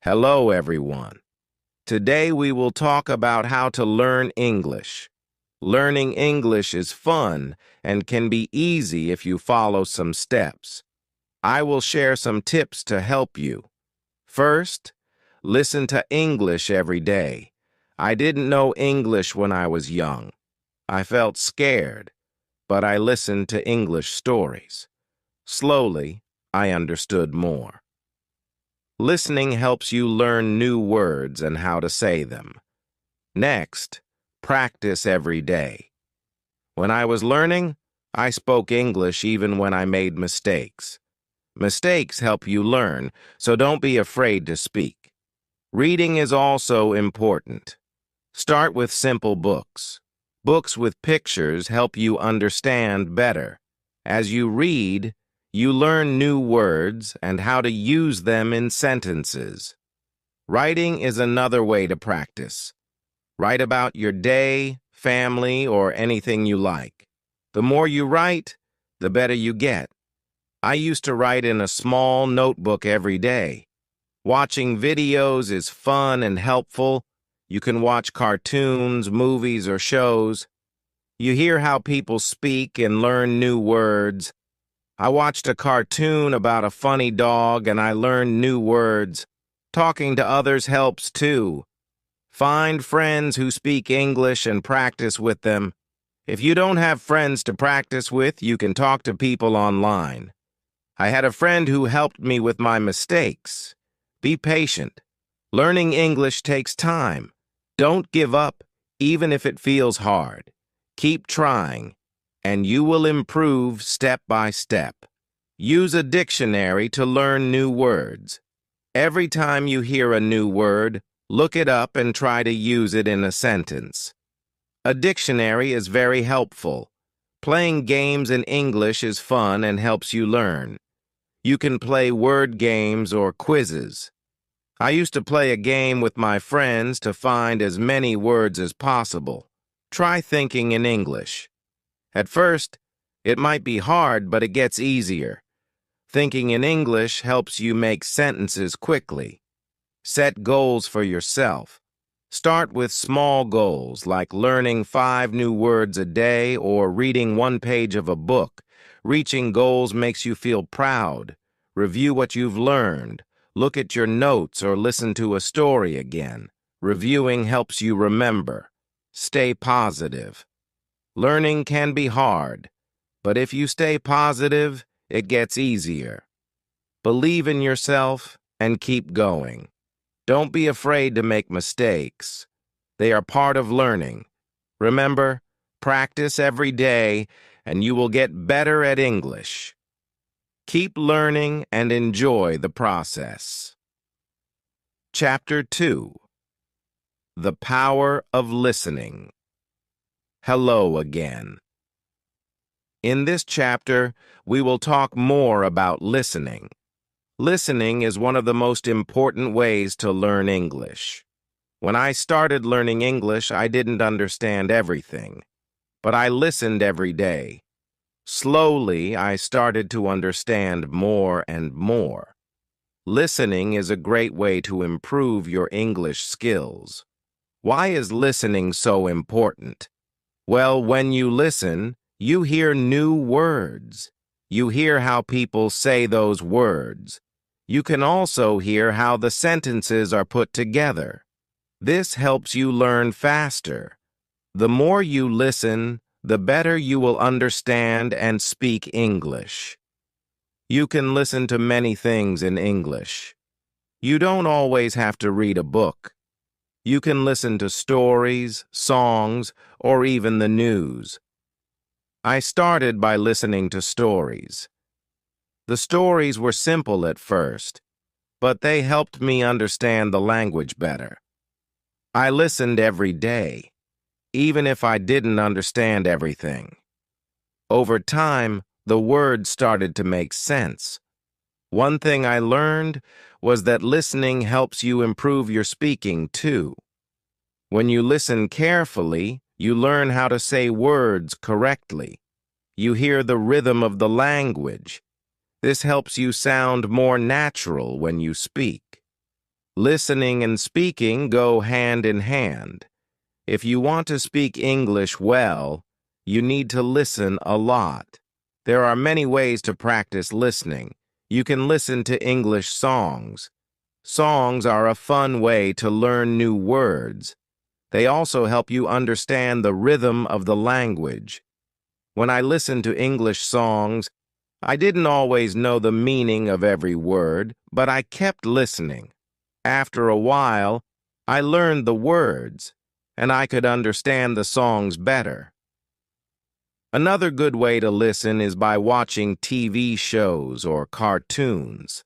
Hello, everyone. Today we will talk about how to learn English. Learning English is fun and can be easy if you follow some steps. I will share some tips to help you. First, listen to English every day. I didn't know English when I was young. I felt scared, but I listened to English stories. Slowly, I understood more. Listening helps you learn new words and how to say them. Next, practice every day. When I was learning, I spoke English even when I made mistakes. Mistakes help you learn, so don't be afraid to speak. Reading is also important. Start with simple books. Books with pictures help you understand better. As you read, you learn new words and how to use them in sentences. Writing is another way to practice. Write about your day, family, or anything you like. The more you write, the better you get. I used to write in a small notebook every day. Watching videos is fun and helpful. You can watch cartoons, movies, or shows. You hear how people speak and learn new words. I watched a cartoon about a funny dog and I learned new words. Talking to others helps too. Find friends who speak English and practice with them. If you don't have friends to practice with, you can talk to people online. I had a friend who helped me with my mistakes. Be patient. Learning English takes time. Don't give up, even if it feels hard. Keep trying, and you will improve step by step. Use a dictionary to learn new words. Every time you hear a new word, look it up and try to use it in a sentence. A dictionary is very helpful. Playing games in English is fun and helps you learn. You can play word games or quizzes. I used to play a game with my friends to find as many words as possible. Try thinking in English. At first, it might be hard, but it gets easier. Thinking in English helps you make sentences quickly. Set goals for yourself. Start with small goals like learning 5 new words a day or reading 1 page of a book. Reaching goals makes you feel proud. Review what you've learned. Look at your notes or listen to a story again. Reviewing helps you remember. Stay positive. Learning can be hard, but if you stay positive, it gets easier. Believe in yourself and keep going. Don't be afraid to make mistakes. They are part of learning. Remember, practice every day and you will get better at English. Keep learning and enjoy the process. Chapter 2. The Power of Listening. Hello again. In this chapter, we will talk more about listening. Listening is one of the most important ways to learn English. When I started learning English, I didn't understand everything, but I listened every day. Slowly, I started to understand more and more. Listening is a great way to improve your English skills. Why is listening so important? Well, when you listen, you hear new words. You hear how people say those words. You can also hear how the sentences are put together. This helps you learn faster. The more you listen, the better you will understand and speak English. You can listen to many things in English. You don't always have to read a book. You can listen to stories, songs, or even the news. I started by listening to stories. The stories were simple at first, but they helped me understand the language better. I listened every day, even if I didn't understand everything. Over time, the words started to make sense. One thing I learned was that listening helps you improve your speaking too. When you listen carefully, you learn how to say words correctly. You hear the rhythm of the language. This helps you sound more natural when you speak. Listening and speaking go hand in hand. If you want to speak English well, you need to listen a lot. There are many ways to practice listening. You can listen to English songs. Songs are a fun way to learn new words. They also help you understand the rhythm of the language. When I listened to English songs, I didn't always know the meaning of every word, but I kept listening. After a while, I learned the words, and I could understand the songs better. Another good way to listen is by watching TV shows or cartoons.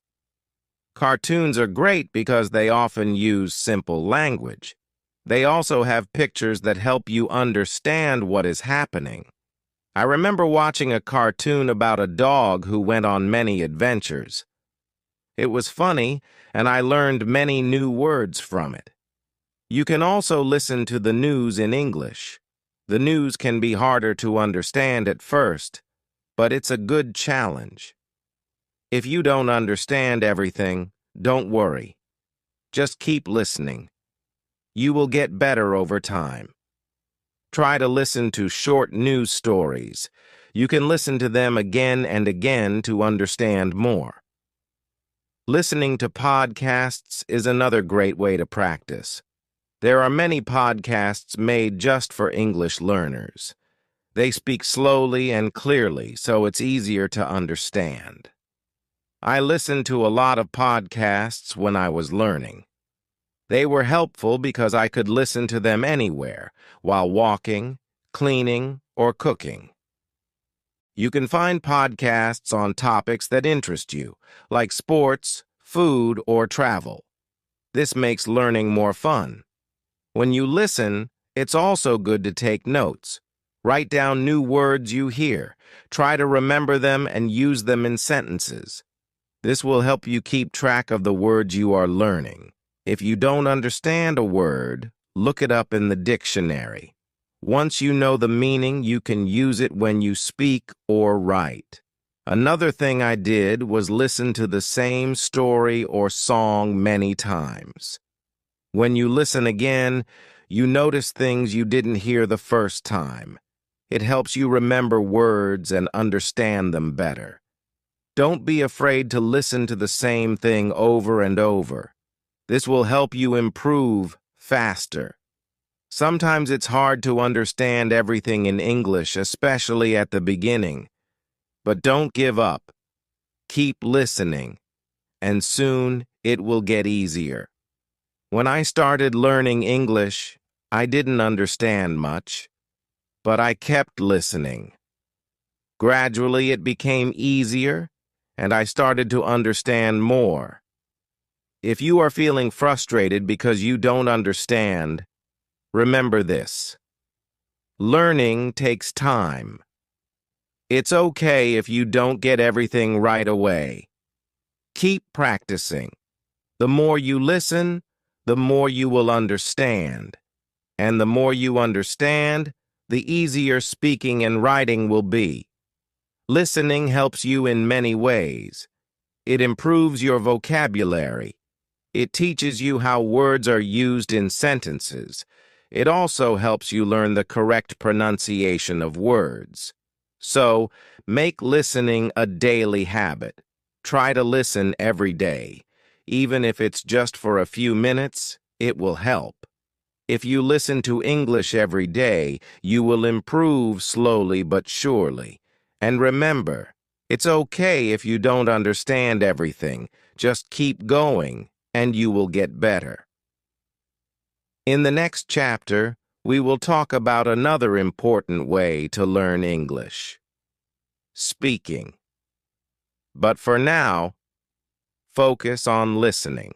Cartoons are great because they often use simple language. They also have pictures that help you understand what is happening. I remember watching a cartoon about a dog who went on many adventures. It was funny, and I learned many new words from it. You can also listen to the news in English. The news can be harder to understand at first, but it's a good challenge. If you don't understand everything, don't worry. Just keep listening. You will get better over time. Try to listen to short news stories. You can listen to them again and again to understand more. Listening to podcasts is another great way to practice. There are many podcasts made just for English learners. They speak slowly and clearly, so it's easier to understand. I listened to a lot of podcasts when I was learning. They were helpful because I could listen to them anywhere, while walking, cleaning, or cooking. You can find podcasts on topics that interest you, like sports, food, or travel. This makes learning more fun. When you listen, it's also good to take notes. Write down new words you hear. Try to remember them and use them in sentences. This will help you keep track of the words you are learning. If you don't understand a word, look it up in the dictionary. Once you know the meaning, you can use it when you speak or write. Another thing I did was listen to the same story or song many times. When you listen again, you notice things you didn't hear the first time. It helps you remember words and understand them better. Don't be afraid to listen to the same thing over and over. This will help you improve faster. Sometimes it's hard to understand everything in English, especially at the beginning. But don't give up. Keep listening, and soon it will get easier. When I started learning English, I didn't understand much, but I kept listening. Gradually, it became easier, and I started to understand more. If you are feeling frustrated because you don't understand, remember this. Learning takes time. It's okay if you don't get everything right away. Keep practicing. The more you listen, the more you will understand. And the more you understand, the easier speaking and writing will be. Listening helps you in many ways. It improves your vocabulary. It teaches you how words are used in sentences. It also helps you learn the correct pronunciation of words. So, make listening a daily habit. Try to listen every day. Even if it's just for a few minutes, it will help. If you listen to English every day, you will improve slowly but surely. And remember, it's okay if you don't understand everything. Just keep going, and you will get better. In the next chapter, we will talk about another important way to learn English: speaking. But for now, focus on listening.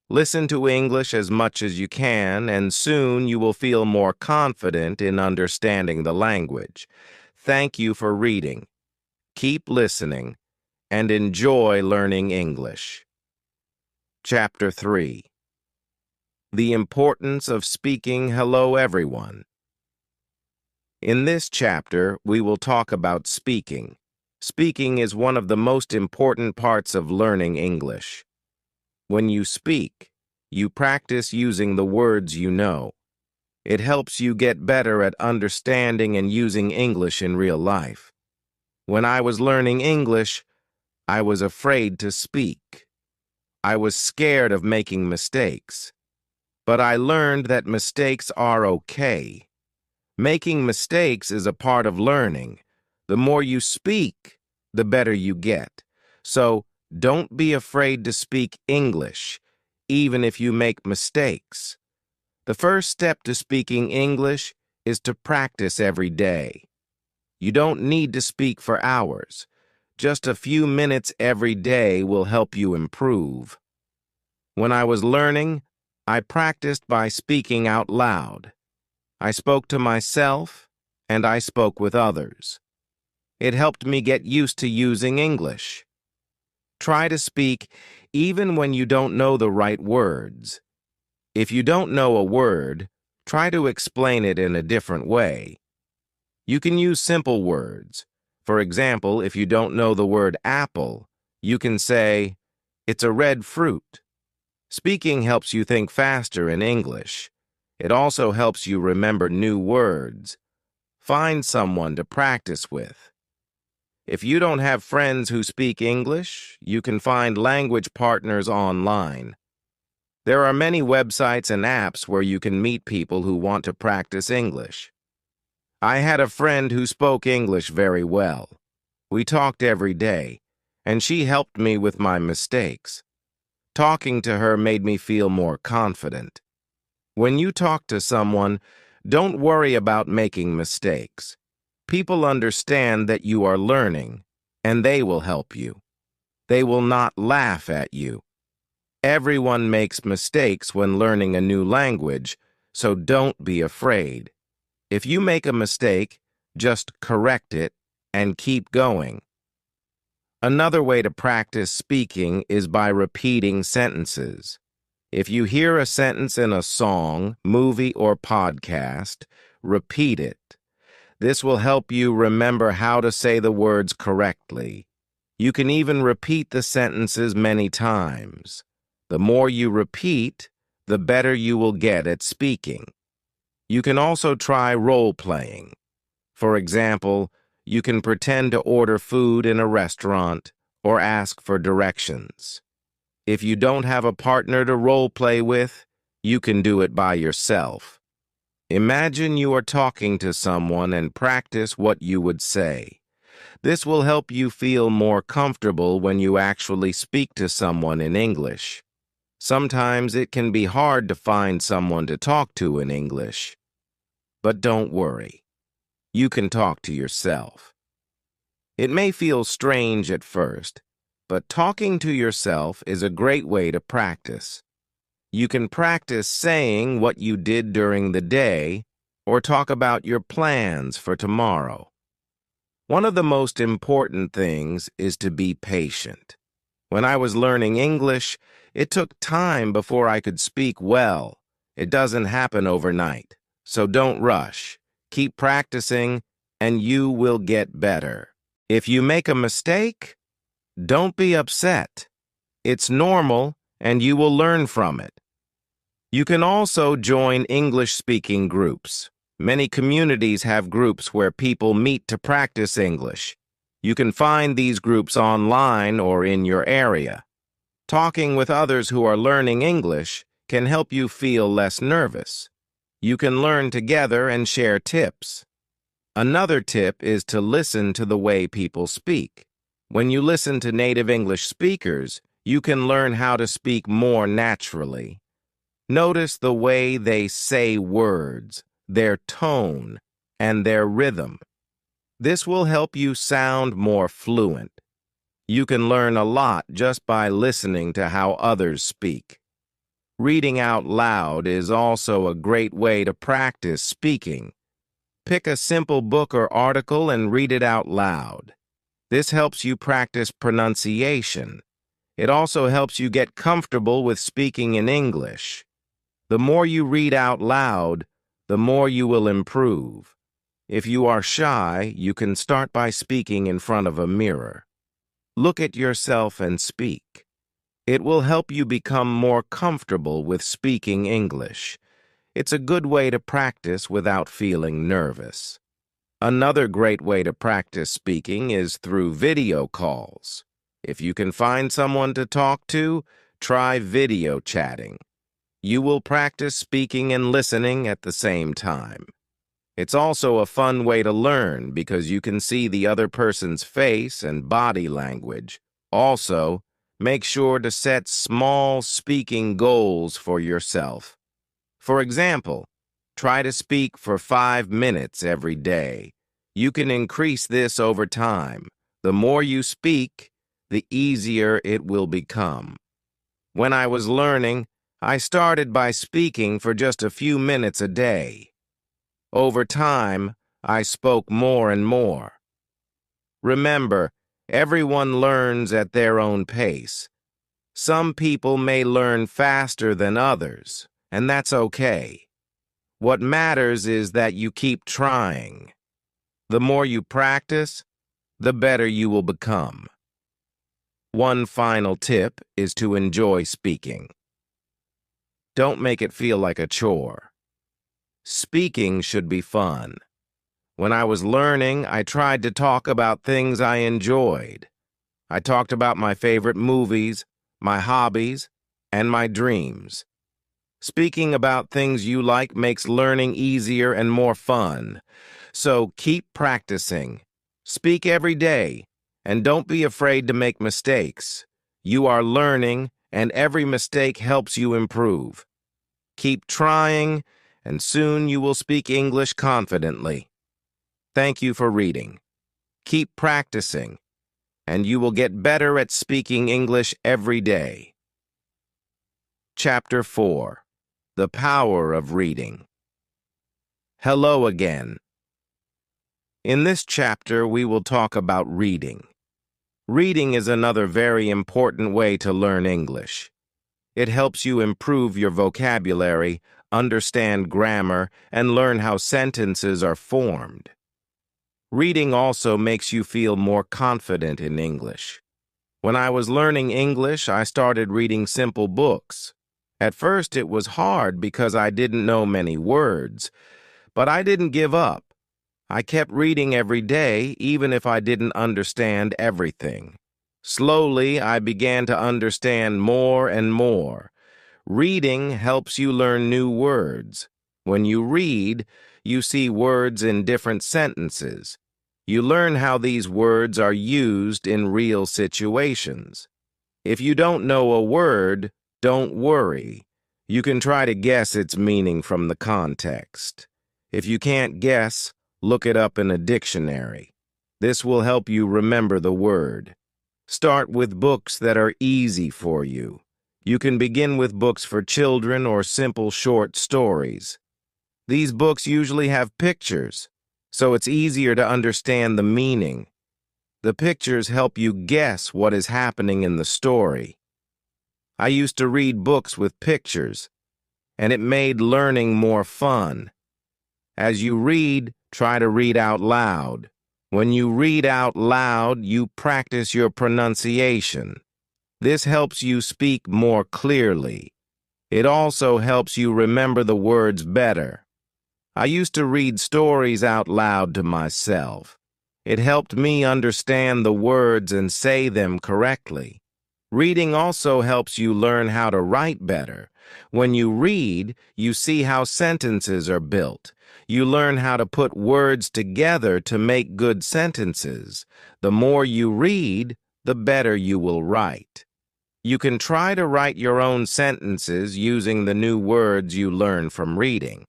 Listen to English as much as you can, and soon you will feel more confident in understanding the language. Thank you for reading. Keep listening, and enjoy learning English. Chapter 3. The Importance of Speaking Hello Everyone. In this chapter, we will talk about speaking. Speaking is one of the most important parts of learning English. When you speak, You practice using the words you know. It helps you get better at understanding and using English in real life. When I was learning English, I was afraid to speak. I was scared of making mistakes. But I learned that mistakes are okay. Making mistakes is a part of learning. The more you speak, the better you get. So don't be afraid to speak English, even if you make mistakes. The first step to speaking English is to practice every day. You don't need to speak for hours. Just a few minutes every day will help you improve. When I was learning, I practiced by speaking out loud. I spoke to myself, and I spoke with others. It helped me get used to using English. Try to speak even when you don't know the right words. If you don't know a word, try to explain it in a different way. You can use simple words. For example, if you don't know the word apple, you can say, "It's a red fruit." Speaking helps you think faster in English. It also helps you remember new words. Find someone to practice with. If you don't have friends who speak English, you can find language partners online. There are many websites and apps where you can meet people who want to practice English. I had a friend who spoke English very well. We talked every day, and she helped me with my mistakes. Talking to her made me feel more confident. When you talk to someone, don't worry about making mistakes. People understand that you are learning, and they will help you. They will not laugh at you. Everyone makes mistakes when learning a new language, so don't be afraid. If you make a mistake, just correct it and keep going. Another way to practice speaking is by repeating sentences. If you hear a sentence in a song, movie, or podcast, repeat it. This will help you remember how to say the words correctly. You can even repeat the sentences many times. The more you repeat, the better you will get at speaking. You can also try role-playing. For example, you can pretend to order food in a restaurant or ask for directions. If you don't have a partner to role-play with, you can do it by yourself. Imagine you are talking to someone and practice what you would say. This will help you feel more comfortable when you actually speak to someone in English. Sometimes it can be hard to find someone to talk to in English. But don't worry. You can talk to yourself. It may feel strange at first, but talking to yourself is a great way to practice. You can practice saying what you did during the day or talk about your plans for tomorrow. One of the most important things is to be patient. When I was learning English, it took time before I could speak well. It doesn't happen overnight, so don't rush. Keep practicing, and you will get better. If you make a mistake, don't be upset. It's normal, and you will learn from it. You can also join English-speaking groups. Many communities have groups where people meet to practice English. You can find these groups online or in your area. Talking with others who are learning English can help you feel less nervous. You can learn together and share tips. Another tip is to listen to the way people speak. When you listen to native English speakers, you can learn how to speak more naturally. Notice the way they say words, their tone, and their rhythm. This will help you sound more fluent. You can learn a lot just by listening to how others speak. Reading out loud is also a great way to practice speaking. Pick a simple book or article and read it out loud. This helps you practice pronunciation. It also helps you get comfortable with speaking in English. The more you read out loud, the more you will improve. If you are shy, you can start by speaking in front of a mirror. Look at yourself and speak. It will help you become more comfortable with speaking English. It's a good way to practice without feeling nervous. Another great way to practice speaking is through video calls. If you can find someone to talk to, try video chatting. You will practice speaking and listening at the same time. It's also a fun way to learn because you can see the other person's face and body language. Also, make sure to set small speaking goals for yourself. For example, try to speak for 5 minutes every day. You can increase this over time. The more you speak, the easier it will become. When I was learning, I started by speaking for just a few minutes a day. Over time, I spoke more and more. Remember, everyone learns at their own pace. Some people may learn faster than others, and that's okay. What matters is that you keep trying. The more you practice, the better you will become. One final tip is to enjoy speaking. Don't make it feel like a chore. Speaking should be fun. When I was learning, I tried to talk about things I enjoyed. I talked about my favorite movies, my hobbies, and my dreams. Speaking about things you like makes learning easier and more fun. So keep practicing. Speak every day, and don't be afraid to make mistakes. You are learning, and every mistake helps you improve. Keep trying, and soon you will speak English confidently. Thank you for reading. Keep practicing, and you will get better at speaking English every day. Chapter 4. The Power of Reading. Hello again. In this chapter, we will talk about reading. Reading is another very important way to learn English. It helps you improve your vocabulary, understand grammar, and learn how sentences are formed. Reading also makes you feel more confident in English. When I was learning English, I started reading simple books. At first, it was hard because I didn't know many words, but I didn't give up. I kept reading every day, even if I didn't understand everything. Slowly, I began to understand more and more. Reading helps you learn new words. When you read, you see words in different sentences. You learn how these words are used in real situations. If you don't know a word, don't worry. You can try to guess its meaning from the context. If you can't guess, look it up in a dictionary. This will help you remember the word. Start with books that are easy for you. You can begin with books for children or simple short stories. These books usually have pictures, so it's easier to understand the meaning. The pictures help you guess what is happening in the story. I used to read books with pictures, and it made learning more fun. As you read, try to read out loud. When you read out loud, you practice your pronunciation. This helps you speak more clearly. It also helps you remember the words better. I used to read stories out loud to myself. It helped me understand the words and say them correctly. Reading also helps you learn how to write better. When you read, you see how sentences are built. You learn how to put words together to make good sentences. The more you read, the better you will write. You can try to write your own sentences using the new words you learn from reading.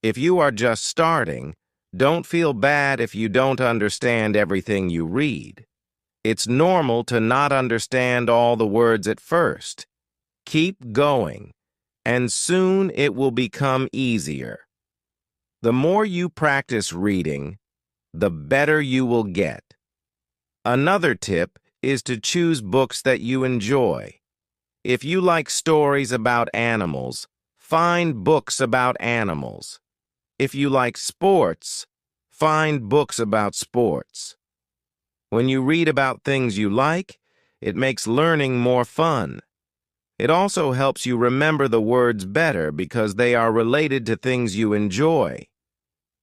If you are just starting, don't feel bad if you don't understand everything you read. It's normal to not understand all the words at first. Keep going, and soon it will become easier. The more you practice reading, the better you will get. Another tip is to choose books that you enjoy. If you like stories about animals, find books about animals. If you like sports, find books about sports. When you read about things you like, it makes learning more fun. It also helps you remember the words better because they are related to things you enjoy.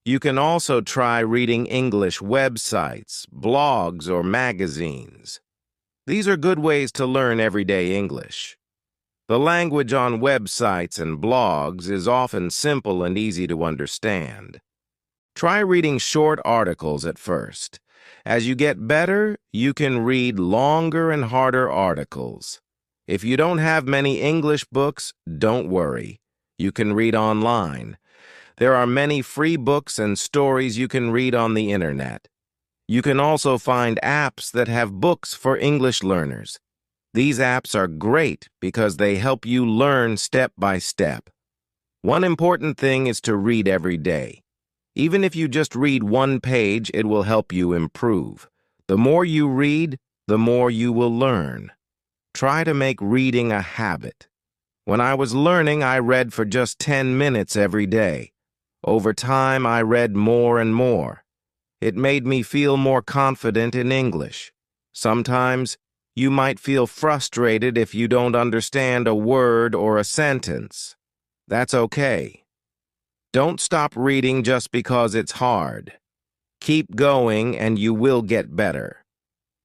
You can also try reading English websites, blogs, or magazines. These are good ways to learn everyday English. The language on websites and blogs is often simple and easy to understand. Try reading short articles at first. As you get better, you can read longer and harder articles. If you don't have many English books, don't worry. You can read online. There are many free books and stories you can read on the internet. You can also find apps that have books for English learners. These apps are great because they help you learn step by step. One important thing is to read every day. Even if you just read one page, it will help you improve. The more you read, the more you will learn. Try to make reading a habit. When I was learning, I read for just 10 minutes every day. Over time, I read more and more. It made me feel more confident in English. Sometimes, you might feel frustrated if you don't understand a word or a sentence. That's okay. Don't stop reading just because it's hard. Keep going and you will get better.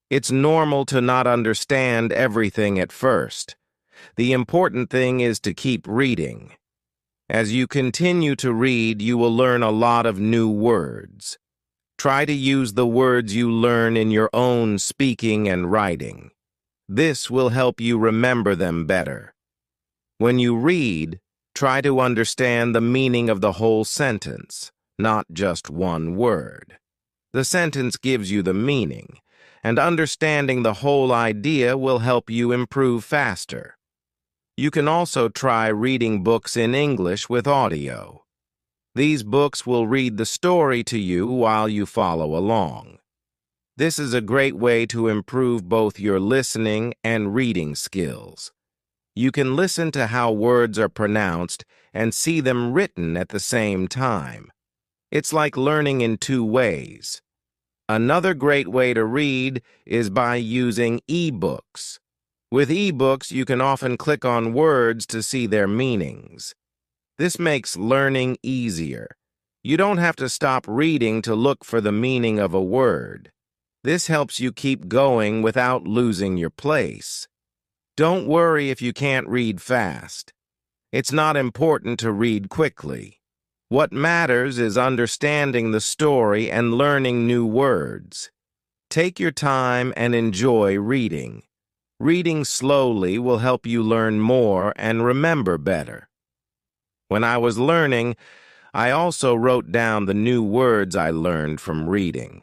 It's normal to not understand everything at first. The important thing is to keep reading. As you continue to read, you will learn a lot of new words. Try to use the words you learn in your own speaking and writing. This will help you remember them better. When you read, try to understand the meaning of the whole sentence, not just one word. The sentence gives you the meaning, and understanding the whole idea will help you improve faster. You can also try reading books in English with audio. These books will read the story to you while you follow along. This is a great way to improve both your listening and reading skills. You can listen to how words are pronounced and see them written at the same time. It's like learning in two ways. Another great way to read is by using e-books. With e-books, you can often click on words to see their meanings. This makes learning easier. You don't have to stop reading to look for the meaning of a word. This helps you keep going without losing your place. Don't worry if you can't read fast. It's not important to read quickly. What matters is understanding the story and learning new words. Take your time and enjoy reading. Reading slowly will help you learn more and remember better. When I was learning, I also wrote down the new words I learned from reading.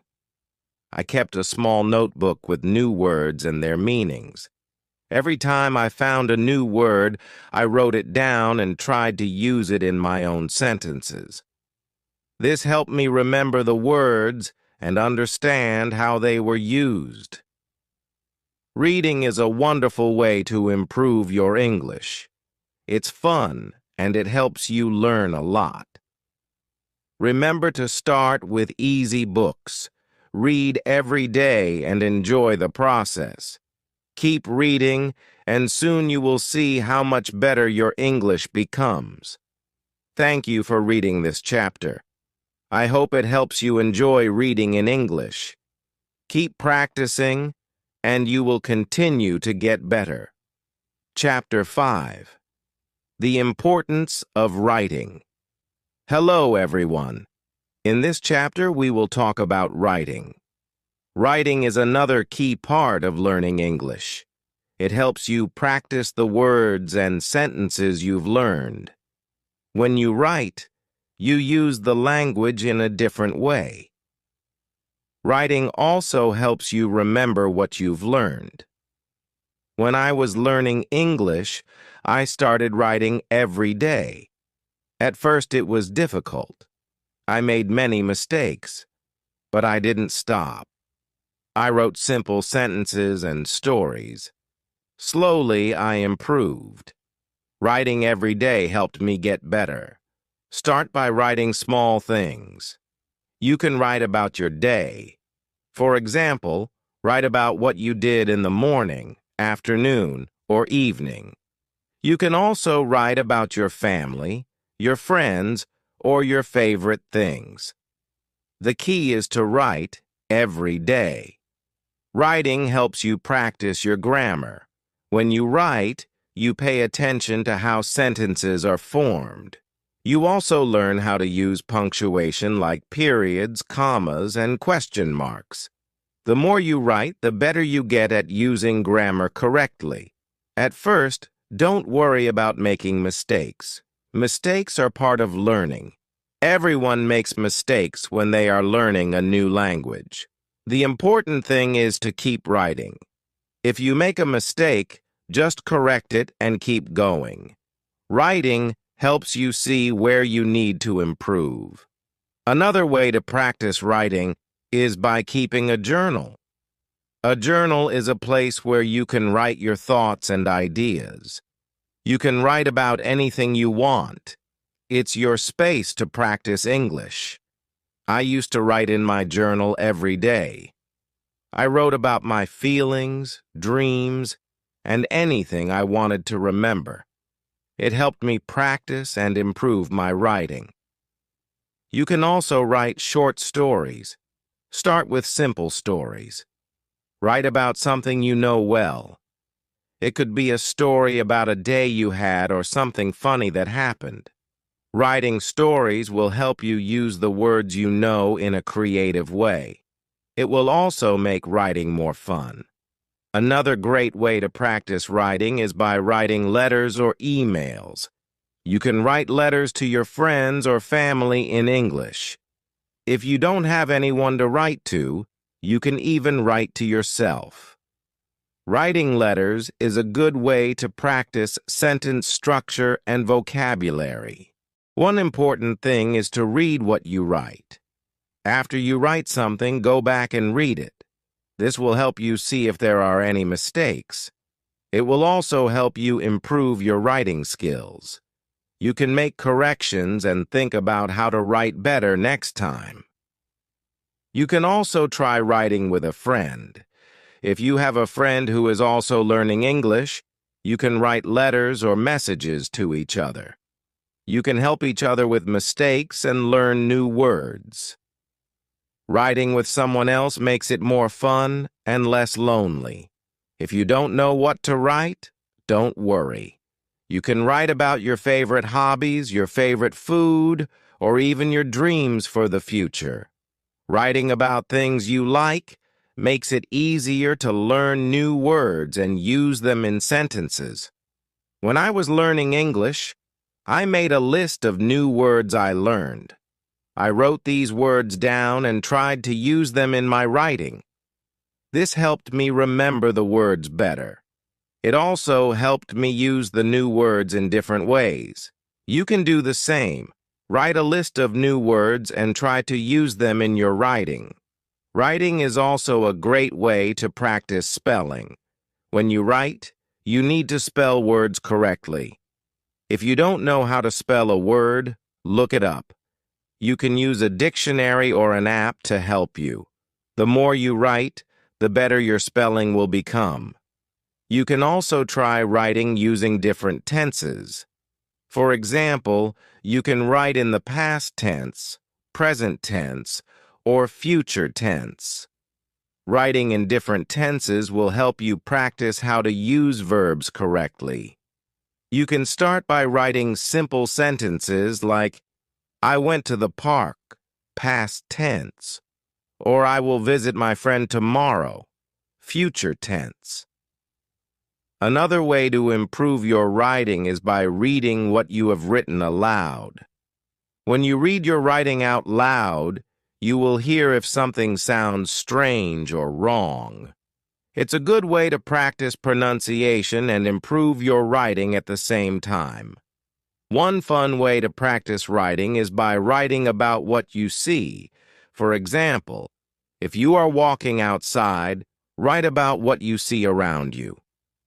I kept a small notebook with new words and their meanings. Every time I found a new word, I wrote it down and tried to use it in my own sentences. This helped me remember the words and understand how they were used. Reading is a wonderful way to improve your English. It's fun and it helps you learn a lot. Remember to start with easy books. Read every day and enjoy the process. Keep reading, and soon you will see how much better your English becomes. Thank you for reading this chapter. I hope it helps you enjoy reading in English. Keep practicing, and you will continue to get better. Chapter 5. The Importance of Writing. Hello, everyone. In this chapter, we will talk about writing. Writing is another key part of learning English. It helps you practice the words and sentences you've learned. When you write, you use the language in a different way. Writing also helps you remember what you've learned. When I was learning English, I started writing every day. At first, it was difficult. I made many mistakes, but I didn't stop. I wrote simple sentences and stories. Slowly, I improved. Writing every day helped me get better. Start by writing small things. You can write about your day. For example, write about what you did in the morning, afternoon, or evening. You can also write about your family, your friends, or your favorite things. The key is to write every day. Writing helps you practice your grammar. When you write, you pay attention to how sentences are formed. You also learn how to use punctuation like periods, commas, and question marks. The more you write, the better you get at using grammar correctly. At first, don't worry about making mistakes. Mistakes are part of learning. Everyone makes mistakes when they are learning a new language. The important thing is to keep writing. If you make a mistake, just correct it and keep going. Writing helps you see where you need to improve. Another way to practice writing is by keeping a journal. A journal is a place where you can write your thoughts and ideas. You can write about anything you want. It's your space to practice English. I used to write in my journal every day. I wrote about my feelings, dreams, and anything I wanted to remember. It helped me practice and improve my writing. You can also write short stories. Start with simple stories. Write about something you know well. It could be a story about a day you had or something funny that happened. Writing stories will help you use the words you know in a creative way. It will also make writing more fun. Another great way to practice writing is by writing letters or emails. You can write letters to your friends or family in English. If you don't have anyone to write to, you can even write to yourself. Writing letters is a good way to practice sentence structure and vocabulary. One important thing is to read what you write. After you write something, go back and read it. This will help you see if there are any mistakes. It will also help you improve your writing skills. You can make corrections and think about how to write better next time. You can also try writing with a friend. If you have a friend who is also learning English, you can write letters or messages to each other. You can help each other with mistakes and learn new words. Writing with someone else makes it more fun and less lonely. If you don't know what to write, don't worry. You can write about your favorite hobbies, your favorite food, or even your dreams for the future. Writing about things you like makes it easier to learn new words and use them in sentences. When I was learning English, I made a list of new words I learned. I wrote these words down and tried to use them in my writing. This helped me remember the words better. It also helped me use the new words in different ways. You can do the same. Write a list of new words and try to use them in your writing. Writing is also a great way to practice spelling. When you write, you need to spell words correctly. If you don't know how to spell a word, look it up. You can use a dictionary or an app to help you. The more you write, the better your spelling will become. You can also try writing using different tenses. For example, you can write in the past tense, present tense, or future tense. Writing in different tenses will help you practice how to use verbs correctly. You can start by writing simple sentences like, I went to the park, past tense, or I will visit my friend tomorrow, future tense. Another way to improve your writing is by reading what you have written aloud. When you read your writing out loud, you will hear if something sounds strange or wrong. It's a good way to practice pronunciation and improve your writing at the same time. One fun way to practice writing is by writing about what you see. For example, if you are walking outside, write about what you see around you.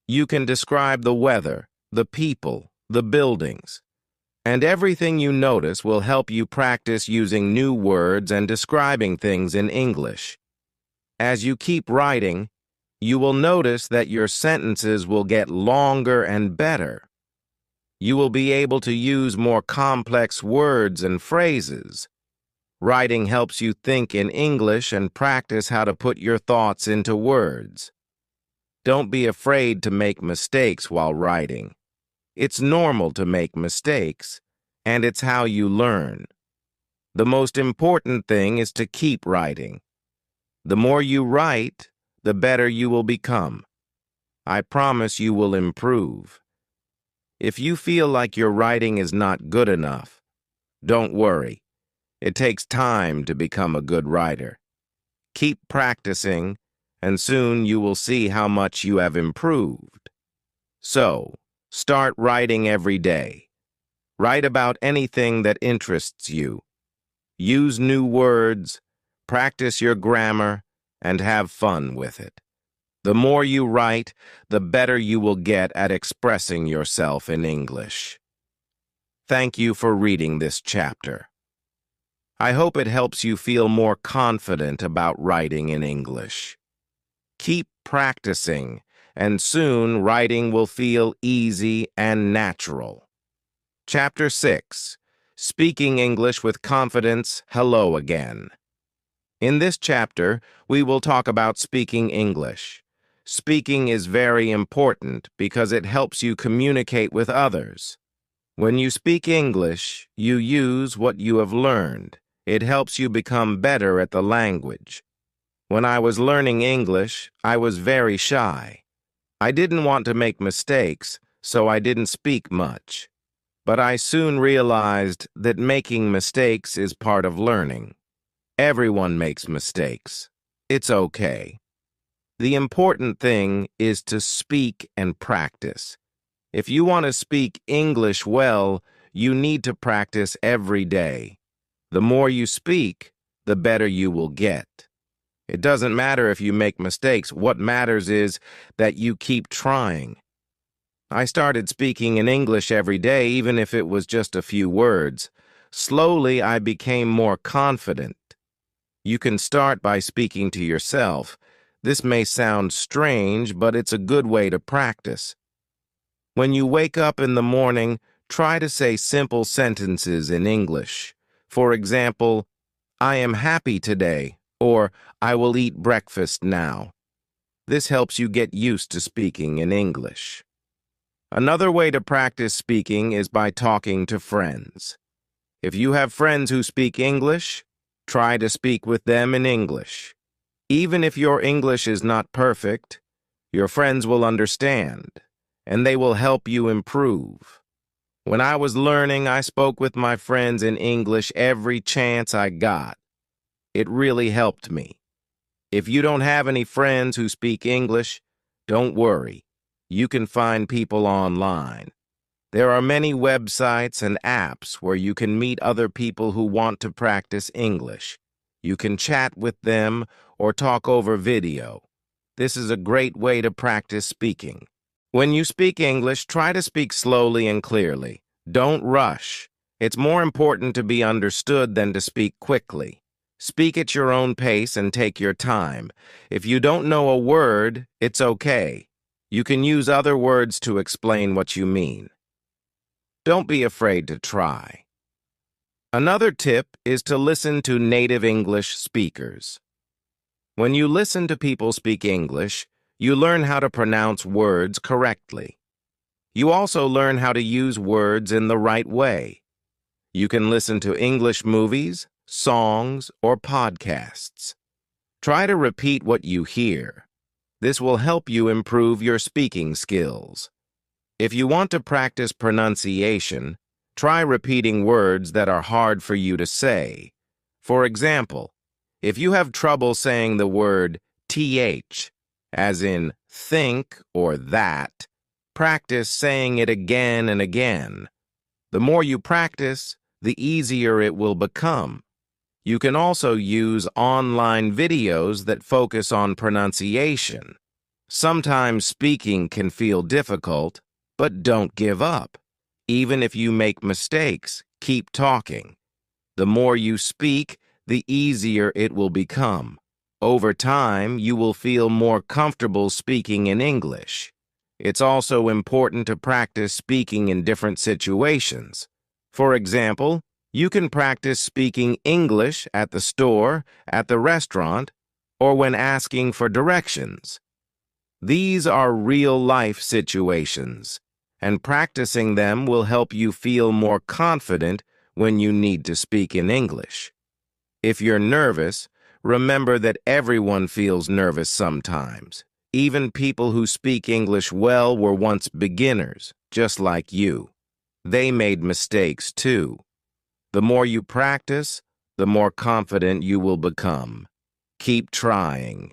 You can describe the weather, the people, the buildings, and everything you notice will help you practice using new words and describing things in English. As you keep writing, you will notice that your sentences will get longer and better. You will be able to use more complex words and phrases. Writing helps you think in English and practice how to put your thoughts into words. Don't be afraid to make mistakes while writing. It's normal to make mistakes, and it's how you learn. The most important thing is to keep writing. The more you write, the better you will become. I promise you will improve. If you feel like your writing is not good enough, don't worry. It takes time to become a good writer. Keep practicing, and soon you will see how much you have improved. So, start writing every day. Write about anything that interests you. Use new words, practice your grammar, and have fun with it. The more you write, the better you will get at expressing yourself in English. Thank you for reading this chapter. I hope it helps you feel more confident about writing in English. Keep practicing, and soon writing will feel easy and natural. Chapter 6. Speaking English with Confidence, Hello Again. In this chapter, we will talk about speaking English. Speaking is very important because it helps you communicate with others. When you speak English, you use what you have learned. It helps you become better at the language. When I was learning English, I was very shy. I didn't want to make mistakes, so I didn't speak much. But I soon realized that making mistakes is part of learning. Everyone makes mistakes. It's okay. The important thing is to speak and practice. If you want to speak English well, you need to practice every day. The more you speak, the better you will get. It doesn't matter if you make mistakes. What matters is that you keep trying. I started speaking in English every day, even if it was just a few words. Slowly, I became more confident. You can start by speaking to yourself. This may sound strange, but it's a good way to practice. When you wake up in the morning, try to say simple sentences in English. For example, I am happy today, or I will eat breakfast now. This helps you get used to speaking in English. Another way to practice speaking is by talking to friends. If you have friends who speak English, try to speak with them in English. Even if your English is not perfect, your friends will understand, and they will help you improve. When I was learning, I spoke with my friends in English every chance I got. It really helped me. If you don't have any friends who speak English, don't worry. You can find people online. There are many websites and apps where you can meet other people who want to practice English. You can chat with them or talk over video. This is a great way to practice speaking. When you speak English, try to speak slowly and clearly. Don't rush. It's more important to be understood than to speak quickly. Speak at your own pace and take your time. If you don't know a word, it's okay. You can use other words to explain what you mean. Don't be afraid to try. Another tip is to listen to native English speakers. When you listen to people speak English, you learn how to pronounce words correctly. You also learn how to use words in the right way. You can listen to English movies, songs, or podcasts. Try to repeat what you hear. This will help you improve your speaking skills. If you want to practice pronunciation, try repeating words that are hard for you to say. For example, if you have trouble saying the word th, as in think or that, practice saying it again and again. The more you practice, the easier it will become. You can also use online videos that focus on pronunciation. Sometimes speaking can feel difficult, but don't give up. Even if you make mistakes, keep talking. The more you speak, the easier it will become. Over time, you will feel more comfortable speaking in English. It's also important to practice speaking in different situations. For example, you can practice speaking English at the store, at the restaurant, or when asking for directions. These are real-life situations, and practicing them will help you feel more confident when you need to speak in English. If you're nervous, remember that everyone feels nervous sometimes. Even people who speak English well were once beginners, just like you. They made mistakes too. The more you practice, the more confident you will become. Keep trying.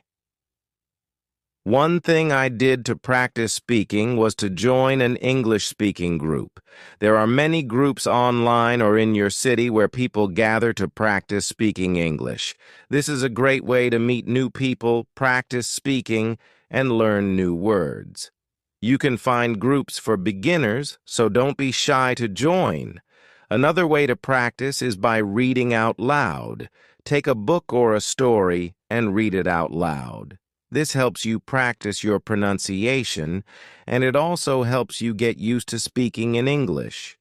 One thing I did to practice speaking was to join an English-speaking group. There are many groups online or in your city where people gather to practice speaking English. This is a great way to meet new people, practice speaking, and learn new words. You can find groups for beginners, so don't be shy to join. Another way to practice is by reading out loud. Take a book or a story and read it out loud. This helps you practice your pronunciation, and it also helps you get used to speaking in English.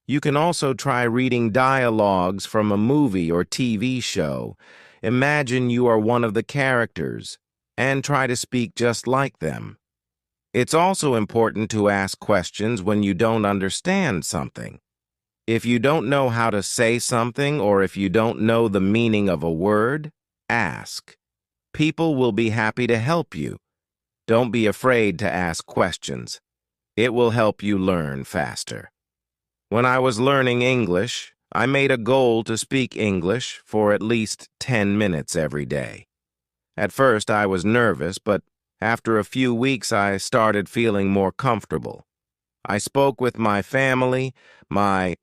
You can also try reading dialogues from a movie or TV show. Imagine you are one of the characters, and try to speak just like them. It's also important to ask questions when you don't understand something. If you don't know how to say something or if you don't know the meaning of a word, ask. People will be happy to help you. Don't be afraid to ask questions. It will help you learn faster. When I was learning English, I made a goal to speak English for at least 10 minutes every day. At first, I was nervous, but after a few weeks, I started feeling more comfortable. I spoke with my family, my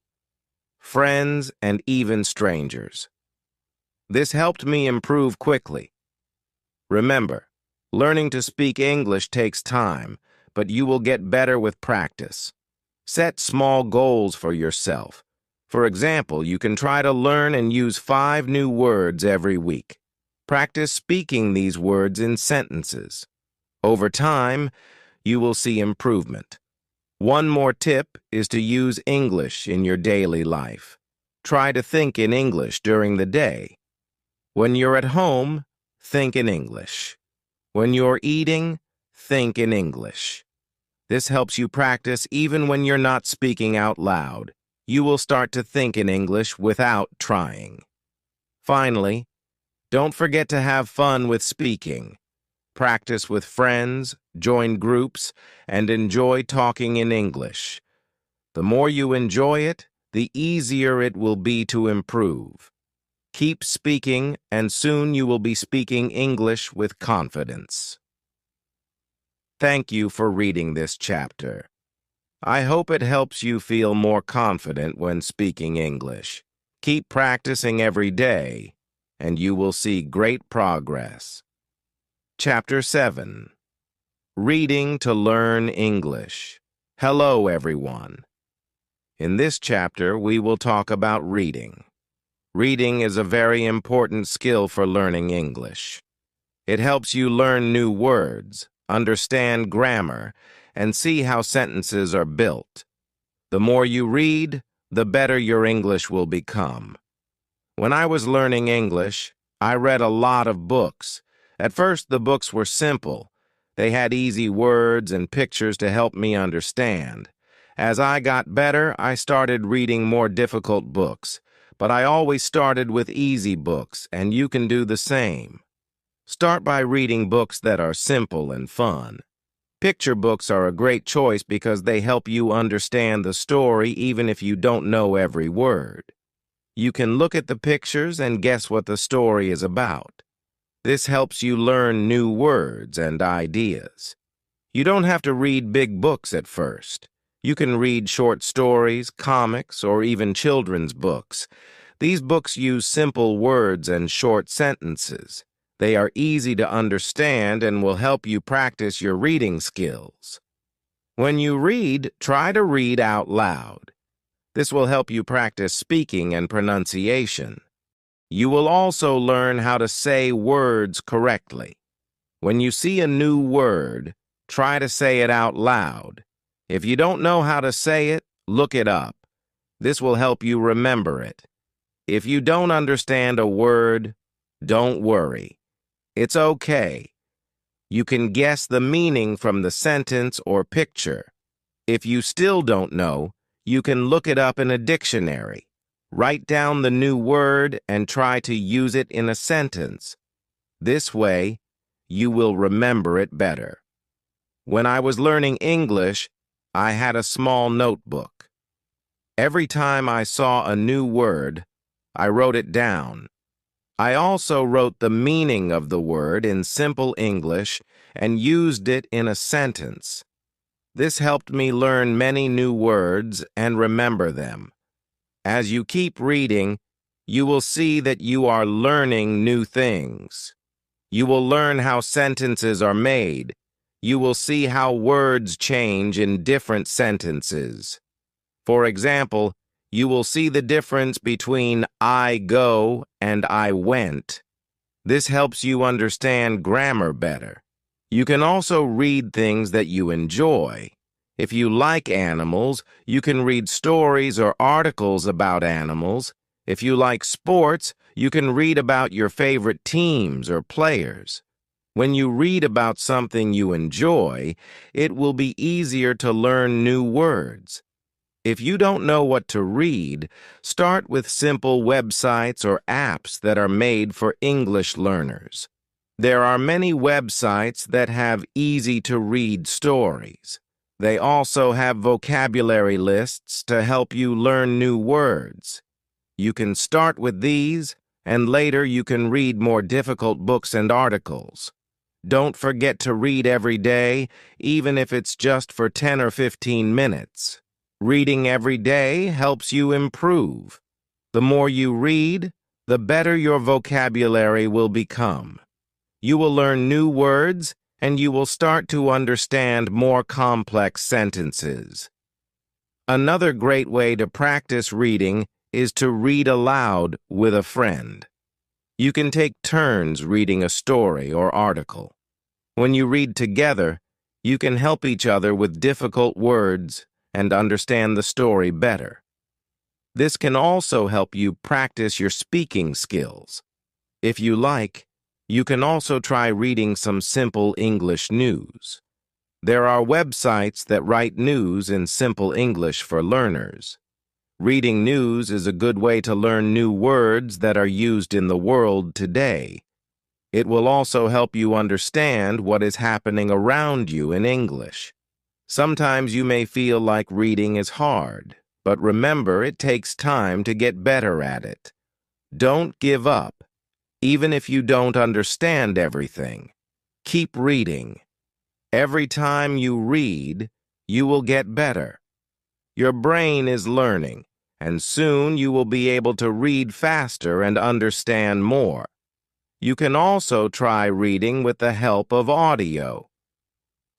friends, and even strangers. This helped me improve quickly. Remember, learning to speak English takes time, but you will get better with practice. Set small goals for yourself. For example, you can try to learn and use 5 new words every week. Practice speaking these words in sentences. Over time, you will see improvement. One more tip is to use English in your daily life. Try to think in English during the day. When you're at home, think in English. When you're eating, think in English. This helps you practice even when you're not speaking out loud. You will start to think in English without trying. Finally, don't forget to have fun with speaking. Practice with friends, join groups, and enjoy talking in English. The more you enjoy it, the easier it will be to improve. Keep speaking, and soon you will be speaking English with confidence. Thank you for reading this chapter. I hope it helps you feel more confident when speaking English. Keep practicing every day, and you will see great progress. Chapter 7. Reading to Learn English. Hello, everyone. In this chapter, we will talk about reading. Reading is a very important skill for learning English. It helps you learn new words, understand grammar, and see how sentences are built. The more you read, the better your English will become. When I was learning English, I read a lot of books. At first, the books were simple. They had easy words and pictures to help me understand. As I got better, I started reading more difficult books. But I always started with easy books, and you can do the same. Start by reading books that are simple and fun. Picture books are a great choice because they help you understand the story even if you don't know every word. You can look at the pictures and guess what the story is about. This helps you learn new words and ideas. You don't have to read big books at first. You can read short stories, comics, or even children's books. These books use simple words and short sentences. They are easy to understand and will help you practice your reading skills. When you read, try to read out loud. This will help you practice speaking and pronunciation. You will also learn how to say words correctly. When you see a new word, Try to say it out loud. If you don't know how to say it, look it up. This will help you remember it. If you don't understand a word, don't worry. It's okay. You can guess the meaning from the sentence or picture. If you still don't know, you can look it up in a dictionary. Write down the new word and try to use it in a sentence. This way, you will remember it better. When I was learning English, I had a small notebook. Every time I saw a new word, I wrote it down. I also wrote the meaning of the word in simple English and used it in a sentence. This helped me learn many new words and remember them. As you keep reading, you will see that you are learning new things. You will learn how sentences are made. You will see how words change in different sentences. For example, you will see the difference between I go and I went. This helps you understand grammar better. You can also read things that you enjoy. If you like animals, you can read stories or articles about animals. If you like sports, you can read about your favorite teams or players. When you read about something you enjoy, it will be easier to learn new words. If you don't know what to read, start with simple websites or apps that are made for English learners. There are many websites that have easy-to-read stories. They also have vocabulary lists to help you learn new words. You can start with these, and later you can read more difficult books and articles. Don't forget to read every day, even if it's just for 10 or 15 minutes. Reading every day helps you improve. The more you read, the better your vocabulary will become. You will learn new words, and you will start to understand more complex sentences. Another great way to practice reading is to read aloud with a friend. You can take turns reading a story or article. When you read together, you can help each other with difficult words and understand the story better. This can also help you practice your speaking skills. If you like, you can also try reading some simple English news. There are websites that write news in simple English for learners. Reading news is a good way to learn new words that are used in the world today. It will also help you understand what is happening around you in English. Sometimes you may feel like reading is hard, but remember it takes time to get better at it. Don't give up, even if you don't understand everything. Keep reading. Every time you read, you will get better. Your brain is learning, and soon you will be able to read faster and understand more. You can also try reading with the help of audio.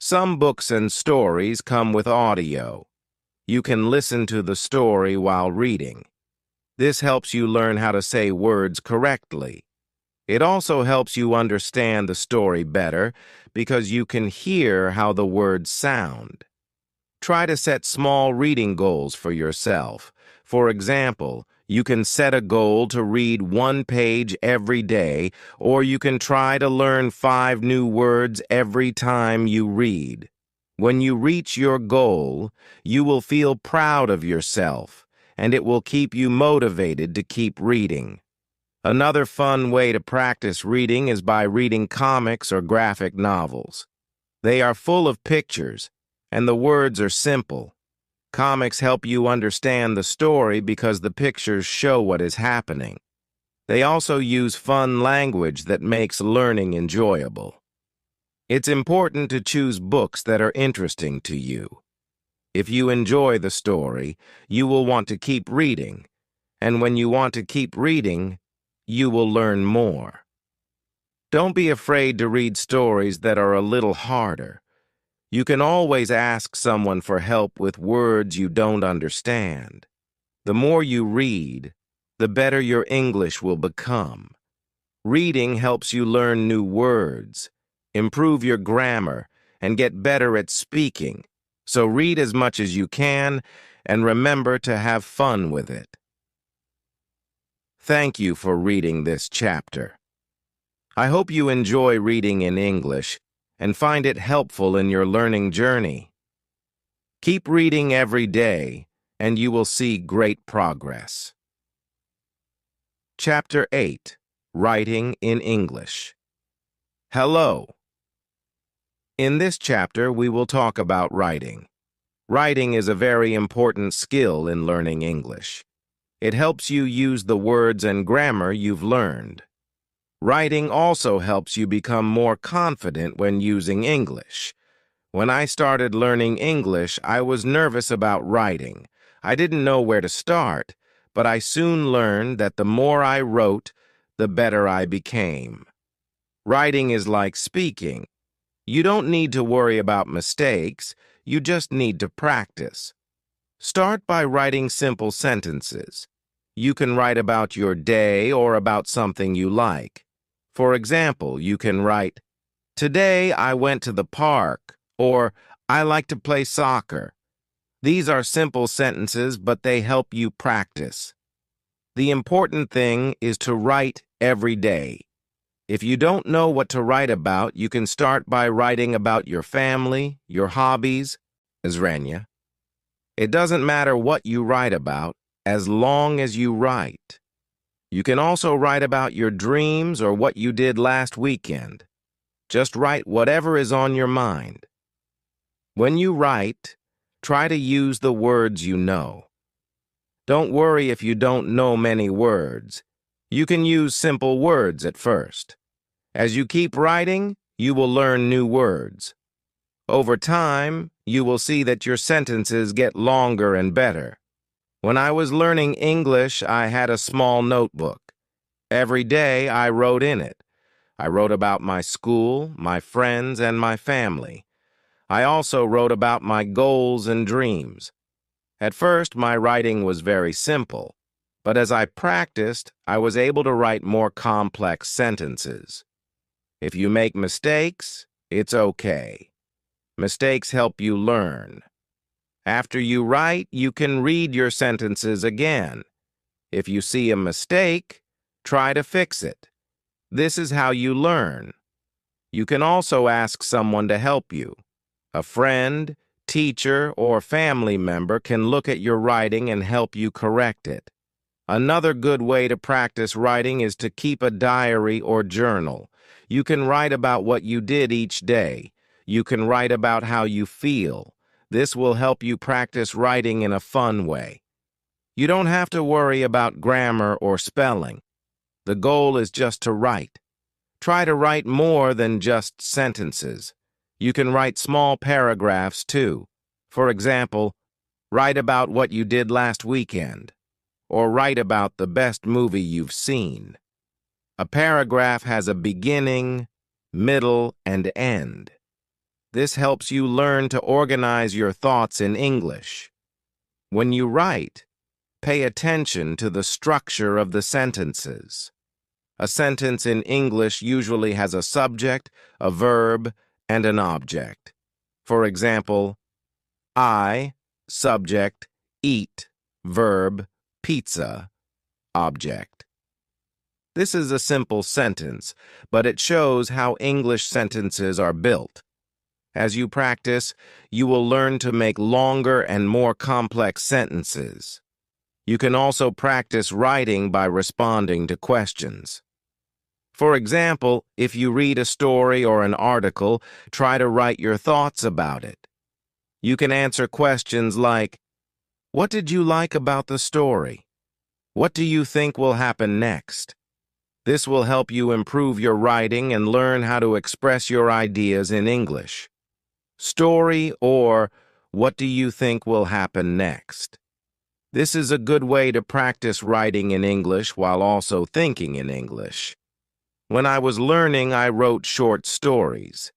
Some books and stories come with audio. You can listen to the story while reading. This helps you learn how to say words correctly. It also helps you understand the story better because you can hear how the words sound. Try to set small reading goals for yourself. For example, you can set a goal to read 1 page every day, or you can try to learn 5 new words every time you read. When you reach your goal, you will feel proud of yourself, and it will keep you motivated to keep reading. Another fun way to practice reading is by reading comics or graphic novels. They are full of pictures, and the words are simple. Comics help you understand the story because the pictures show what is happening. They also use fun language that makes learning enjoyable. It's important to choose books that are interesting to you. If you enjoy the story, you will want to keep reading, and when you want to keep reading, you will learn more. Don't be afraid to read stories that are a little harder. You can always ask someone for help with words you don't understand. The more you read, the better your English will become. Reading helps you learn new words, improve your grammar, and get better at speaking. So read as much as you can and remember to have fun with it. Thank you for reading this chapter. I hope you enjoy reading in English and find it helpful in your learning journey. Keep reading every day, and you will see great progress. Chapter 8. Writing in English. Hello. In this chapter, we will talk about writing. Writing is a very important skill in learning English. It helps you use the words and grammar you've learned. Writing also helps you become more confident when using English. When I started learning English, I was nervous about writing. I didn't know where to start, but I soon learned that the more I wrote, the better I became. Writing is like speaking. You don't need to worry about mistakes, you just need to practice. Start by writing simple sentences. You can write about your day or about something you like. For example, you can write, "Today I went to the park," or "I like to play soccer." These are simple sentences, but they help you practice. The important thing is to write every day. If you don't know what to write about, you can start by writing about your family, your hobbies, Azrania. It doesn't matter what you write about, as long as you write. You can also write about your dreams or what you did last weekend. Just write whatever is on your mind. When you write, try to use the words you know. Don't worry if you don't know many words. You can use simple words at first. As you keep writing, you will learn new words. Over time, you will see that your sentences get longer and better. When I was learning English, I had a small notebook. Every day, I wrote in it. I wrote about my school, my friends, and my family. I also wrote about my goals and dreams. At first, my writing was very simple, but as I practiced, I was able to write more complex sentences. If you make mistakes, it's okay. Mistakes help you learn. After you write, you can read your sentences again. If you see a mistake, try to fix it. This is how you learn. You can also ask someone to help you. A friend, teacher, or family member can look at your writing and help you correct it. Another good way to practice writing is to keep a diary or journal. You can write about what you did each day. You can write about how you feel. This will help you practice writing in a fun way. You don't have to worry about grammar or spelling. The goal is just to write. Try to write more than just sentences. You can write small paragraphs too. For example, write about what you did last weekend, or write about the best movie you've seen. A paragraph has a beginning, middle, and end. This helps you learn to organize your thoughts in English. When you write, pay attention to the structure of the sentences. A sentence in English usually has a subject, a verb, and an object. For example, I, subject, eat, verb, pizza, object. This is a simple sentence, but it shows how English sentences are built. As you practice, you will learn to make longer and more complex sentences. You can also practice writing by responding to questions. For example, if you read a story or an article, try to write your thoughts about it. You can answer questions like, "What did you like about the story? What do you think will happen next?" This will help you improve your writing and learn how to express your ideas in English. Story or what do you think will happen next? This is a good way to practice writing in English while also thinking in English. When I was learning, I wrote short stories.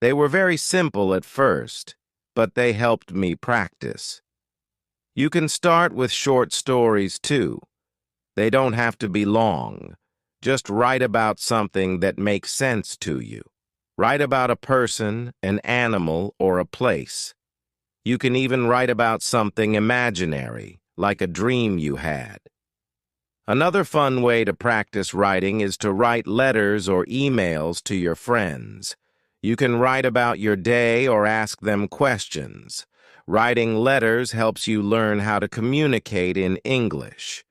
They were very simple at first, but they helped me practice. You can start with short stories too. They don't have to be long. Just write about something that makes sense to you. Write about a person, an animal, or a place. You can even write about something imaginary, like a dream you had. Another fun way to practice writing is to write letters or emails to your friends. You can write about your day or ask them questions. Writing letters helps you learn how to communicate in English.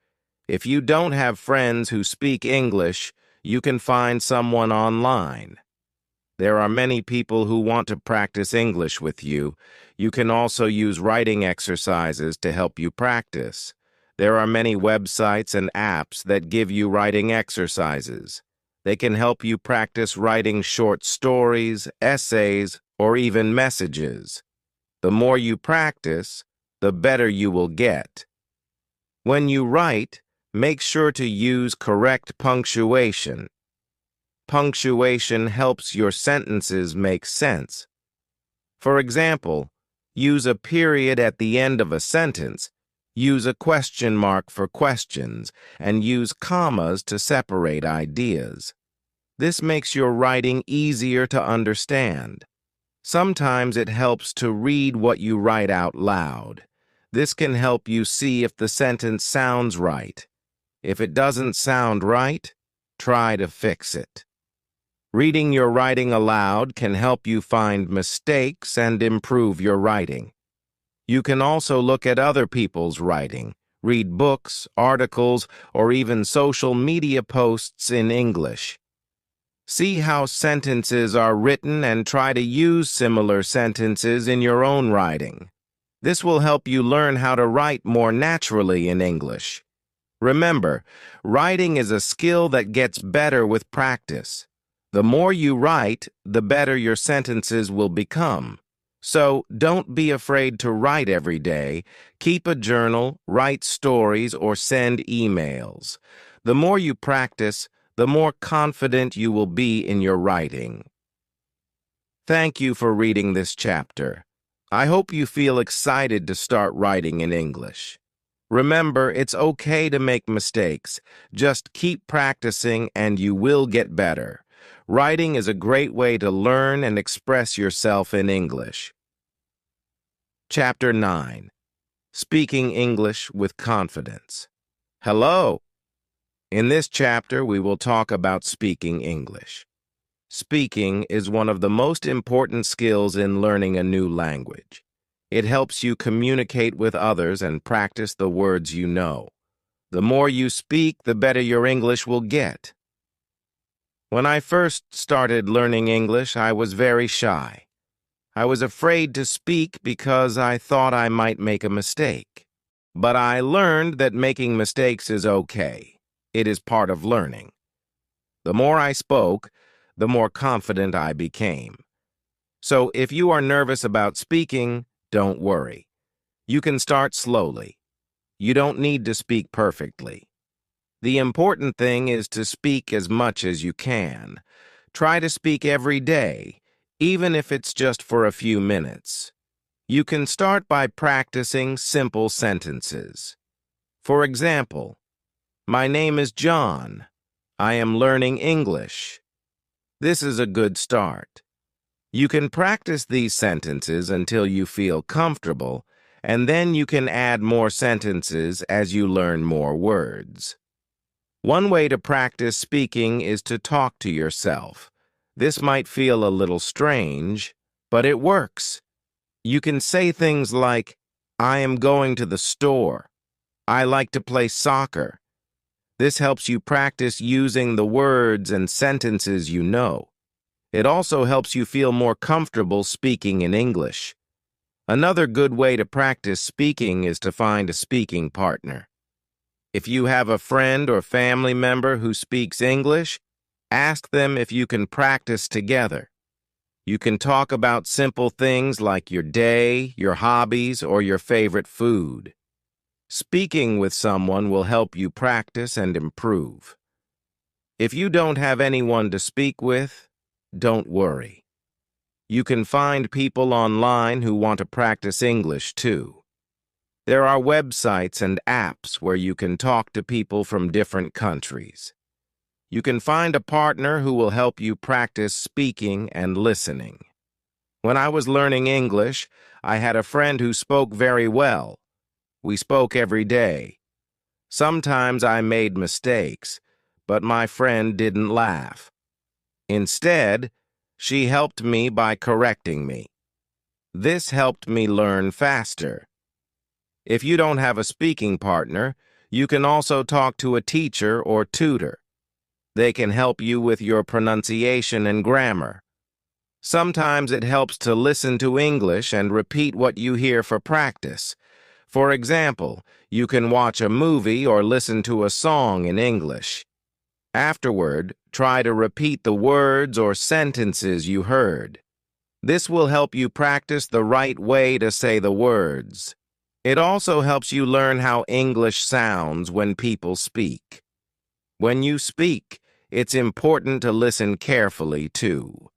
If you don't have friends who speak English, you can find someone online. There are many people who want to practice English with you. You can also use writing exercises to help you practice. There are many websites and apps that give you writing exercises. They can help you practice writing short stories, essays, or even messages. The more you practice, the better you will get. When you write, make sure to use correct punctuation. Punctuation helps your sentences make sense. For example, use a period at the end of a sentence, use a question mark for questions, and use commas to separate ideas. This makes your writing easier to understand. Sometimes it helps to read what you write out loud. This can help you see if the sentence sounds right. If it doesn't sound right, try to fix it. Reading your writing aloud can help you find mistakes and improve your writing. You can also look at other people's writing, read books, articles, or even social media posts in English. See how sentences are written and try to use similar sentences in your own writing. This will help you learn how to write more naturally in English. Remember, writing is a skill that gets better with practice. The more you write, the better your sentences will become. So don't be afraid to write every day. Keep a journal, write stories, or send emails. The more you practice, the more confident you will be in your writing. Thank you for reading this chapter. I hope you feel excited to start writing in English. Remember, it's okay to make mistakes. Just keep practicing and you will get better. Writing is a great way to learn and express yourself in English. Chapter 9. Speaking English with Confidence. Hello! In this chapter, we will talk about speaking English. Speaking is one of the most important skills in learning a new language. It helps you communicate with others and practice the words you know. The more you speak, the better your English will get. When I first started learning English, I was very shy. I was afraid to speak because I thought I might make a mistake. But I learned that making mistakes is okay. It is part of learning. The more I spoke, the more confident I became. So if you are nervous about speaking, don't worry. You can start slowly. You don't need to speak perfectly. The important thing is to speak as much as you can. Try to speak every day, even if it's just for a few minutes. You can start by practicing simple sentences. For example, my name is John. I am learning English. This is a good start. You can practice these sentences until you feel comfortable, and then you can add more sentences as you learn more words. One way to practice speaking is to talk to yourself. This might feel a little strange, but it works. You can say things like, I am going to the store. I like to play soccer. This helps you practice using the words and sentences you know. It also helps you feel more comfortable speaking in English. Another good way to practice speaking is to find a speaking partner. If you have a friend or family member who speaks English, ask them if you can practice together. You can talk about simple things like your day, your hobbies, or your favorite food. Speaking with someone will help you practice and improve. If you don't have anyone to speak with, don't worry. You can find people online who want to practice English too. There are websites and apps where you can talk to people from different countries. You can find a partner who will help you practice speaking and listening. When I was learning English, I had a friend who spoke very well. We spoke every day. Sometimes I made mistakes, but my friend didn't laugh. Instead, she helped me by correcting me. This helped me learn faster. If you don't have a speaking partner, you can also talk to a teacher or tutor. They can help you with your pronunciation and grammar. Sometimes it helps to listen to English and repeat what you hear for practice. For example, you can watch a movie or listen to a song in English. Afterward, try to repeat the words or sentences you heard. This will help you practice the right way to say the words. It also helps you learn how English sounds when people speak. When you speak, it's important to listen carefully, too.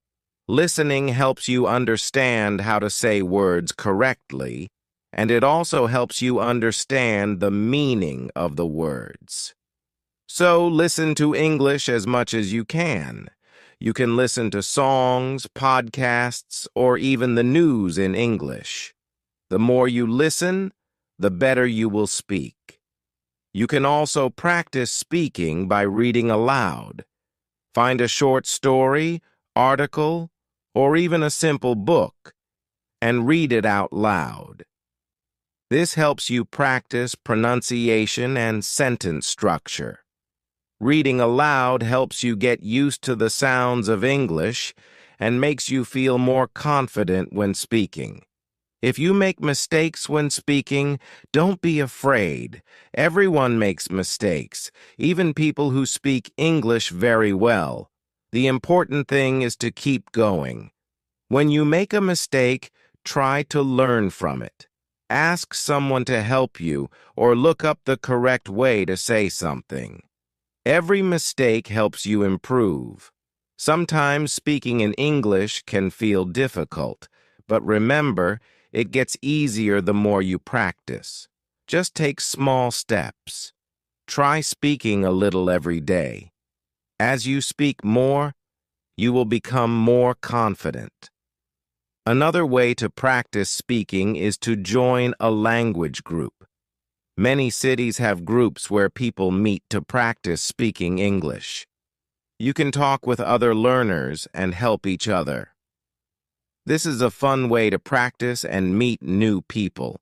Listening helps you understand how to say words correctly, and it also helps you understand the meaning of the words. So listen to English as much as you can. You can listen to songs, podcasts, or even the news in English. The more you listen, the better you will speak. You can also practice speaking by reading aloud. Find a short story, article, or even a simple book, and read it out loud. This helps you practice pronunciation and sentence structure. Reading aloud helps you get used to the sounds of English and makes you feel more confident when speaking. If you make mistakes when speaking, don't be afraid. Everyone makes mistakes, even people who speak English very well. The important thing is to keep going. When you make a mistake, try to learn from it. Ask someone to help you or look up the correct way to say something. Every mistake helps you improve. Sometimes speaking in English can feel difficult, but remember, it gets easier the more you practice. Just take small steps. Try speaking a little every day. As you speak more, you will become more confident. Another way to practice speaking is to join a language group. Many cities have groups where people meet to practice speaking English. You can talk with other learners and help each other. This is a fun way to practice and meet new people.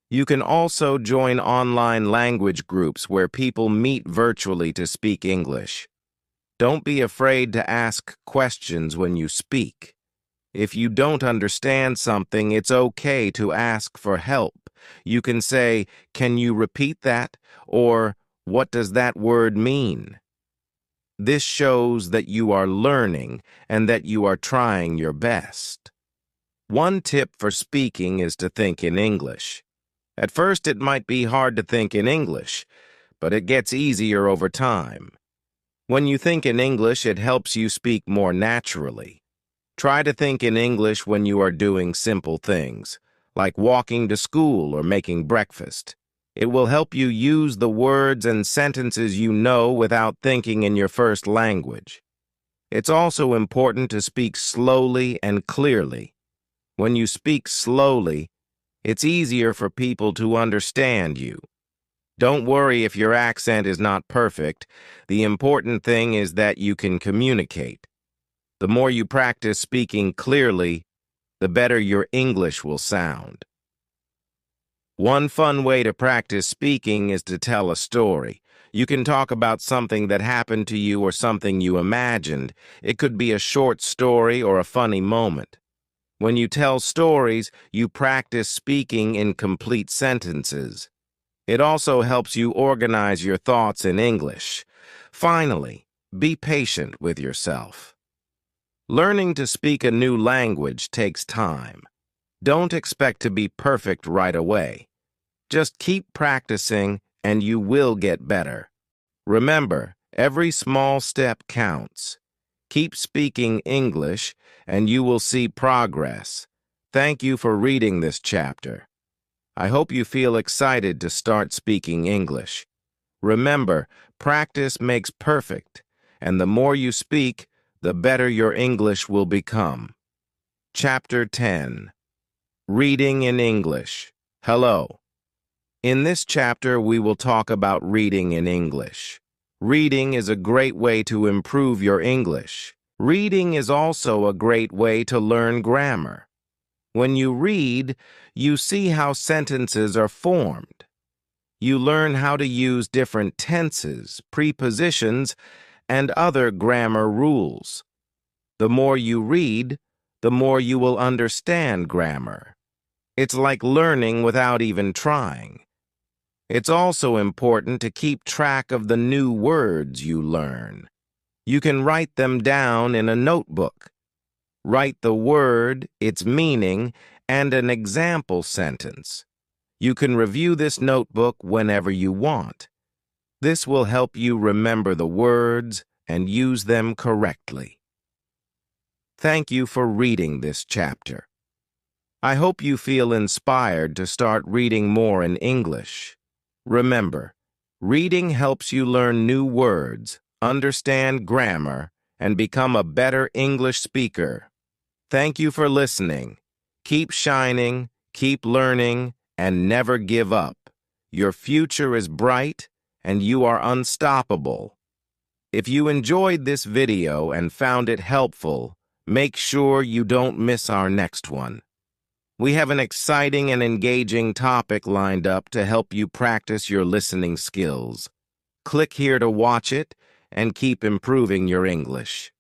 You can also join online language groups where people meet virtually to speak English. Don't be afraid to ask questions when you speak. If you don't understand something, it's okay to ask for help. You can say, "Can you repeat that?" or "What does that word mean?" This shows that you are learning and that you are trying your best. One tip for speaking is to think in English. At first, it might be hard to think in English, but it gets easier over time. When you think in English, it helps you speak more naturally. Try to think in English when you are doing simple things, like walking to school or making breakfast. It will help you use the words and sentences you know without thinking in your first language. It's also important to speak slowly and clearly. When you speak slowly, it's easier for people to understand you. Don't worry if your accent is not perfect. The important thing is that you can communicate. The more you practice speaking clearly, the better your English will sound. One fun way to practice speaking is to tell a story. You can talk about something that happened to you or something you imagined. It could be a short story or a funny moment. When you tell stories, you practice speaking in complete sentences. It also helps you organize your thoughts in English. Finally, be patient with yourself. Learning to speak a new language takes time. Don't expect to be perfect right away. Just keep practicing and you will get better. Remember, every small step counts. Keep speaking English and you will see progress. Thank you for reading this chapter. I hope you feel excited to start speaking English. Remember, practice makes perfect, and the more you speak, the better your English will become. Chapter 10. Reading in English. Hello. In this chapter, we will talk about reading in English. Reading is a great way to improve your English. Reading is also a great way to learn grammar. When you read, you see how sentences are formed. You learn how to use different tenses, prepositions, and other grammar rules. The more you read, the more you will understand grammar. It's like learning without even trying. It's also important to keep track of the new words you learn. You can write them down in a notebook. Write the word, its meaning, and an example sentence. You can review this notebook whenever you want. This will help you remember the words and use them correctly. Thank you for reading this chapter. I hope you feel inspired to start reading more in English. Remember, reading helps you learn new words, understand grammar, and become a better English speaker. Thank you for listening. Keep shining, keep learning, and never give up. Your future is bright, and you are unstoppable. If you enjoyed this video and found it helpful, make sure you don't miss our next one. We have an exciting and engaging topic lined up to help you practice your listening skills. Click here to watch it and keep improving your English.